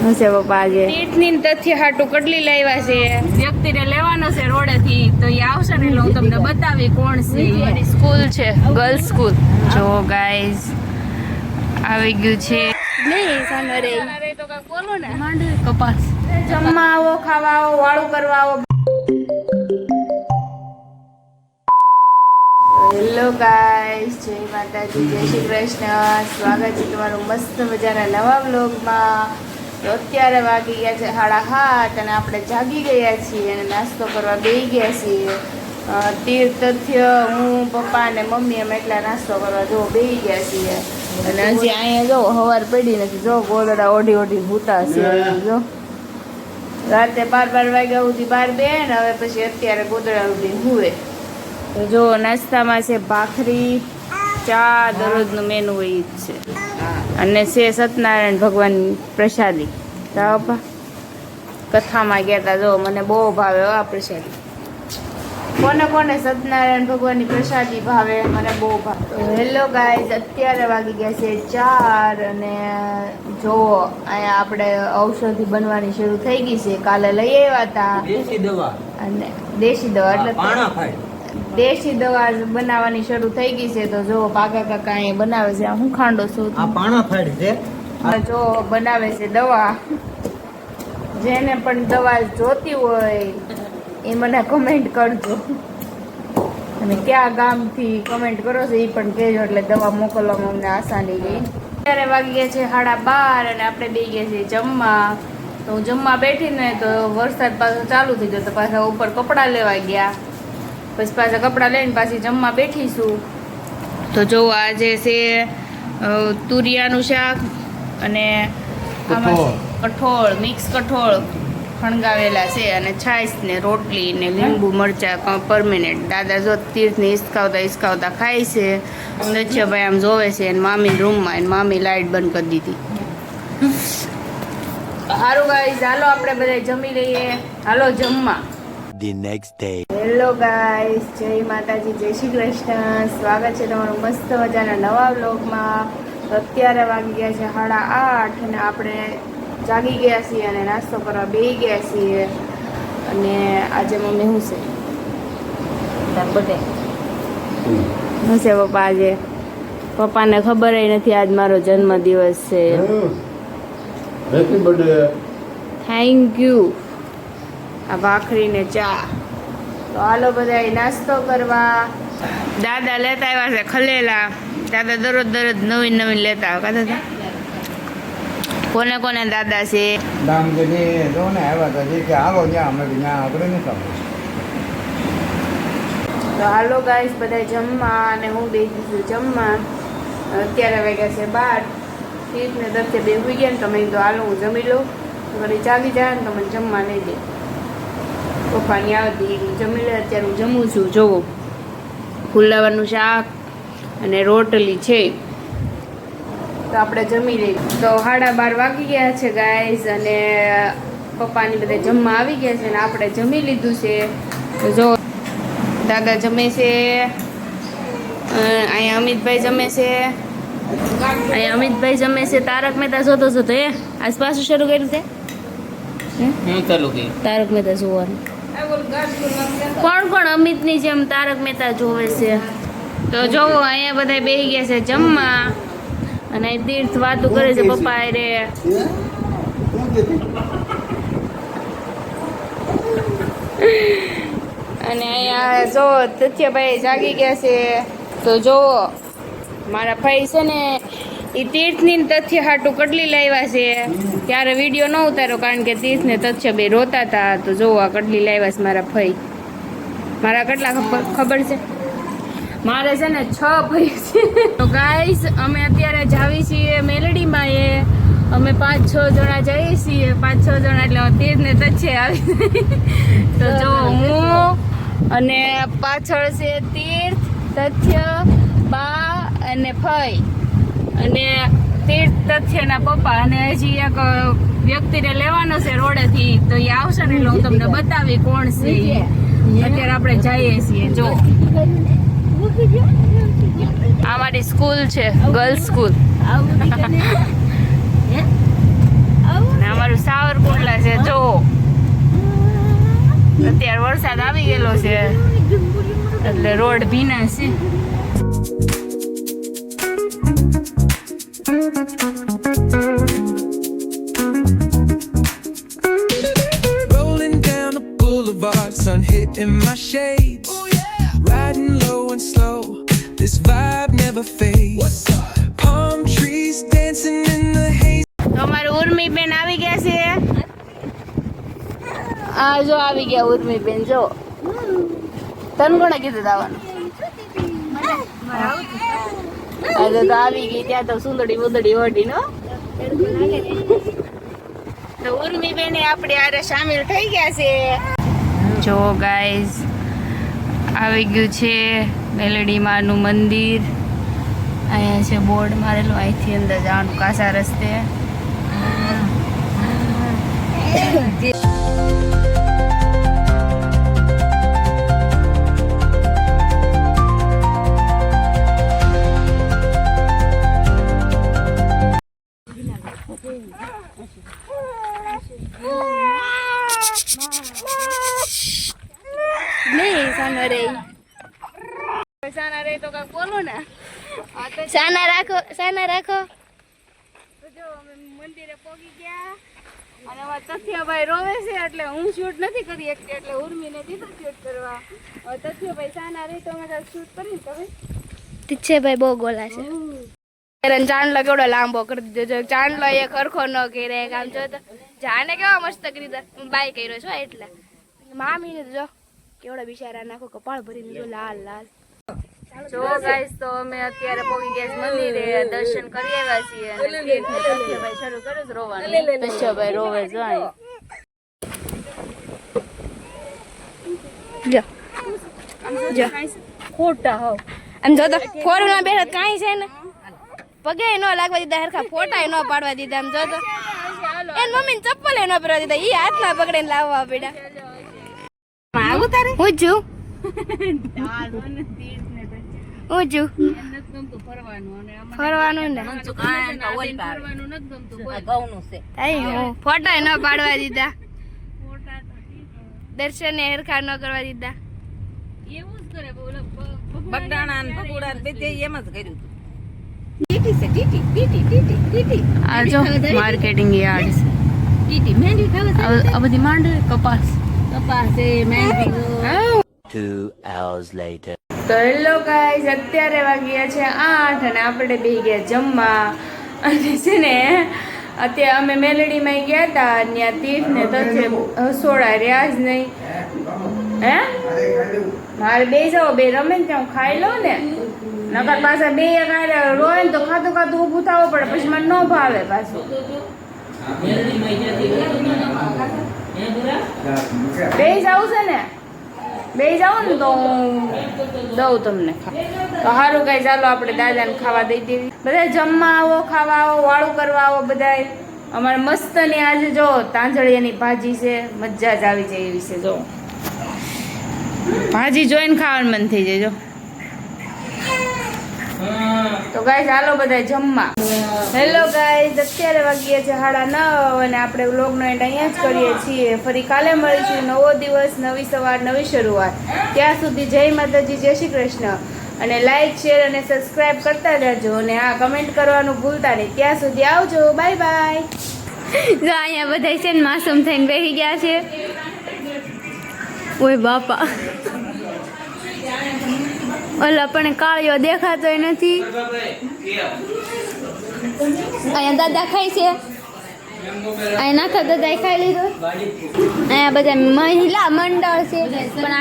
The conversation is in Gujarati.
હું છે પપ્પા આજે તીર્થની તથ્ય હાટું કટલી લાવ્યા છે. વ્યક્તિને લેવાનો છે રોડેથી, તો એ આવશે ને એટલે હું તમને બતાવી કોણ છે. મારી સ્કૂલ છે, ગર્લ્સ સ્કૂલ. જો ગાઈઝ આવી ગયું છે. નહીં સામે રે તો કાંઈક બોલો ને. માંડવી કપાસ. જમવા આવો, ખાવા આવો, વાળું કરવા આવો. હેલો ગાઈસ, જય માતાજી, જય શ્રી કૃષ્ણ. સ્વાગત છે તમારું મસ્ત મજાના નવા વ્લોગમાં. તો અત્યારે વાગી ગયા છે 7:30 અને આપણે જાગી ગયા છીએ અને નાસ્તો કરવા બેસી ગયા છીએ. તીર્થથ્ય, હું, પપ્પા અને મમ્મી અમે એટલા નાસ્તો કરવા જો બેસી ગયા છીએ. અને હજી અહીંયા જો સવાર પડી નથી, જો ગોદડા ઓઢી ભૂતા છે. જો રાતે 12 વાગ્યા સુધી બહાર બે ને હવે પછી અત્યારે ગોદડા ઉઠી હુવે. તો જો નાસ્તામાં છે ભાખરી, ચા, દરરોજનું મેનુ હોય જ છે. અને છે સત્યનારાયણ ભગવાનની પ્રસાદી. પપ્પા કથામાં ગયા હતા, જો મને બહુ ભાવે આ પ્રસાદી. કોને કોને સત્યનારાયણ ભગવાનની પ્રસાદી ભાવે? મને બહુ ભાવે. તો હેલો ગાઈઝ, અત્યારે વાગી ગયા છે 4 અને જો અહીંયા આપણે ઔષધિ બનવાની શરૂ થઈ ગઈ છે. કાલે લઈ આવ્યા હતા દેશી દવા, અને દેશી દવા એટલે દેશી દવા બનાવવાની શરૂ થઈ ગઈ છે. તો જો પાકા કાકા અહીંયા બનાવે છે. હું ખાંડો છું, આ પાણા ફાડ છે. જો બનાવે છે દવા. જેને પણ દવા જોતી હોય એ મને કમેન્ટ કરજો, અને ક્યાં ગામથી કમેન્ટ કરો છો એ પણ કહેજો, એટલે દવા મોકલવામાં અમને આસાની રહી. અત્યારે વાગી ગયા છે 12:30 અને આપણે બેસી ગયા છીએ જમવા. તો હું જમવા બેઠી ને તો વરસાદ પાછો ચાલુ થઈ ગયો, તો પાછા ઉપર કપડાં લેવા ગયા. પછી પાછા કપડાં લઈને પાછી જમવા બેઠીશું. તો જો આજે છે તુરિયાનું શાક અને કઠોળ, મિક્સ કઠોળ ફણગાવેલા છે, અને છાશ ને રોટલી ને લીંબુ મરચા પરમેનન્ટ. દાદા જો તીર્થને હિસકાવતા ખાય છે. નચ્યભાઈ આમ જોવે છે, અને મામી રૂમમાં, અને મામી લાઇટ બંધ કરી દીધી. સારું ગાઈઝ, હાલો આપણે બધા જમી લઈએ. હાલો જમવા. The next day. Hello guys, જય માતાજી, જય શ્રી કૃષ્ણ. સ્વાગત છે તમારું મસ્ત મજાના નવા વ્લોગમાં. અત્યારે વાગી ગયા છે 8:30 અને આપણે જાગી ગયા છીએ અને નાસ્તો કરવા બેસી ગયા છીએ. અને આજે મમ્મી શું છે બર્થડે? શું છે પપ્પા આજે? પપ્પાને ખબર નથી આજ મારો જન્મદિવસ છે. Happy birthday. Thank you. આ ભાખરી ને ચા. તો હાલો બધા નાસ્તો કરવા. દાદા લેતા આવ્યા છે ખલેલા. દાદા દરરોજ નવીન લેતા આવ્યા દાદા. કોને કોને દાદા છે? દામગઢી જો ને આવ્યા હતા, જે કે આવો જ્યાં અમે ત્યાં આગળ નથી આવવું. તો હાલો ગાઈસ બધા જમવા, અને હું બેસી છું જમવા. અત્યારે વાગ્યા છે 12. તીર્થને દત્તે બે હોઈ ગયા ને, તમે તો હાલો હું જમી લઉં. તો વળી જાગી જાય ને તો મને જમવા લઈ દે. પપ્પાની આવતી જમી લે. અત્યારે હું જમું છું. જોવો ફુલાવાનું શાક અને રોટલી છે. તો આપણે જમી લઈએ. તો 12:30 વાગી ગયા છે ગાઈઝ, અને પપ્પાની બધા જમવા આવી ગયા છે, અને આપણે જમી લીધું છે. તો જો દાદા જમે છે, અહીંયા અમિતભાઈ જમે છે, તારક મહેતા જોતો આજ પાછું શરૂ કર્યું છે. તારક મહેતા જોવાનું કોણ અમિતની જેમ તારક મહેતા જોવે છે. તો જોવો અહીંયા બધા બેસી ગયા છે જમવા, અને તીર્થ વાતું કરે છે પપ્પા રે. અને અહીંયા જો તથ્યભાઈ જાગી ગયા છે. તો જોવો મારા ભાઈ છે ને એ તીર્થની તથ્ય હાટું કટલી લાવ્યા છે. ત્યારે વિડીયો ન ઉતાર્યો કારણ કે તીર્થને તથ્ય બે રોતા હતા. તો જોવો આ કટલી લાવ્યા છે મારા ભાઈ. મારા કેટલા ખબર છે? મારે છે ને 6 ભાઈ છે. તો ગાઈસ અમે અત્યારે જાવી છીએ મેલડીમાં. અમે 5-6 જણા જઈએ છીએ. 5-6 જણા એટલે તીર્થને તથ્ય આવી. તો જો હું અને પાછળ છે તીર્થ, તથ્ય, બા અને ફઈ, અને તીર્થ તથ્યના પપ્પા. અને હજી એક વ્યક્તિને લેવાનો છે રોડેથી, તો એ આવશે ને એટલે હું તમને બતાવી કોણ છે. અત્યારે આપણે જઈએ છીએ. જો આ મારી સ્કૂલ છે, ગર્લ્સ સ્કૂલ. અમારું અત્યારે વરસાદ આવી ગયેલો છે એટલે રોડ ભીના છે. Rolling down the boulevard, sun hitting my shades. Riding low and slow, this vibe never fades. Palm trees dancing in the haze. તો અમારું ઉર્મીબેન આવી ગયા છે. આ જો આવી ગયા ઉર્મીબેન. જો તને કોણે કીધું આવવાનું? આજે તો આવી ગઈ ત્યાં તો સુંદડી બુંદડી ઓઢી નો. તો ઉર્મીબેન આપણે આરે સામેલ થઈ ગયા છે. જો ગાઈઝ આવી ગયું છે મેલડી માનું મંદિર. અહીંયા છે બોર્ડ મારેલું, અહીંથી અંદર જવાનું કાસા રસ્તે. સાના રે તો કાંઈક બોલો ને. સાના રાખો, સાના રાખો. તો જો અમે મંદિરે પહોંચી ગયા અને અમારા તથ્યભાઈ રોવે છે એટલે હું શૂટ નથી કરી શકતી, એટલે ઉર્મીને દીધું શૂટ કરવા. હવે તથ્યભાઈ સાના રે તો અમે શૂટ કરીને તમે તીક્ષેભાઈ બહુ ગોલા છે. ચાંદલો કેવડો લાંબો કરી દીધો. જો ચાંદલો એ ખરખો ન કરે. આમ જો તો જાને કેવા મસ્ત કરી દીધા. બાય કર્યો છો એટલે મામીને જો કેવડા બિચારા નાખો કપાળ ભરીને જો લાલ લાલ. જો ગાઈસ તો અમે અત્યારે પહોંચી ગયા છીએ મંદિરે, દર્શન કરી આવ્યા છીએ અને તથ્યભાઈ શરૂ કર્યું છે રોવાનું. તથ્યભાઈ રોવે જો અહીં. જો જો ખોટા હોવ. આમ જો તો ફોર વ્હીલમાં બેઠા કાંઈ છે ને પગે ન લાગવા દીધા, હરખા ફોટા ન પાડવા દીધા. આમ જો તો એન મમ્મીને ચપ્પલ ન પહેરવા દીધા, ઈ હાથમાં પકડીને લાવવા પડ્યા. આવું તારે હું છું હું છું ફરવાનું ને થાય હું ફોટા ન પાડવા દીધા, દર્શન હરખા ન કરવા દીધા. એવું જ કરે બોલો. બગડાણા ને પકોડા ને બધે એમ જ કર્યું હતું. આ જો માર્કેટિંગ યાર્ડ છે. આ બધી માંડવી કપાસ. 2 hours later. તો હેલો ગાઈઝ, અત્યારે વાગ્યા છે 8 અને આપણે બેસી ગયા જમવા. અને છે ને અત્યારે અમે મેલડીમાં ગયા હતા, ત્યાં તીર્થ ને તથ્ય હસોડા રહ્યા જ નહીં. હે મારે બે જાઓ, બે રમે ને ત્યાં હું ખાઈ લઉં ને, નકર પાછા બે રોય ને તો ખાતું ખાતું ઊભું થવું પડે, પછી મને ન ભાવે પાછું. બે જાવું છે ને, બે જાઓ ને તો હું દઉં તમને. તો સારું કઈ ચાલો આપણે દાદાને ખાવા દઈ દેવી. બધા જમવા આવો, ખાવા આવો, વાળું કરવા આવો બધાય. અમારે મસ્તની આજે જો તાંજળિયાની ભાજી છે, મજા જ આવી જાય એવી છે. જો ભાજી જોઈને ખાવાનું મન થઈ જાય. જો તો ગાઈઝ ચાલો બધા જમવા. હેલો ગાઈઝ, અત્યારે વાગ્યા છે 9:30 અને આપણે વ્લોગનો એન્ડ અહીંયા જ કરીએ છીએ. ફરી કાલે મળીશું. નવો દિવસ, નવી સવાર, નવી શરૂઆત. ત્યાં સુધી જય માતાજી, જય શ્રી કૃષ્ણ. અને લાઈક, શેર અને સબસ્ક્રાઈબ કરતા રહેજો અને આ કમેન્ટ કરવાનું ભૂલતા નહીં. ત્યાં સુધી આવજો, બાય બાય. જો અહીંયા બધા છે ને માસૂમ થઈને બેસી ગયા છે. ઓય બાપા, ઓલા પણ કાળિયો દેખાતોય નથી. અહીંયા દાદા ખાય છે, અહીંયા નાખા દાદા ખાઈ લીધો. અહીંયા બધા મહિલા મંડળ છે પણ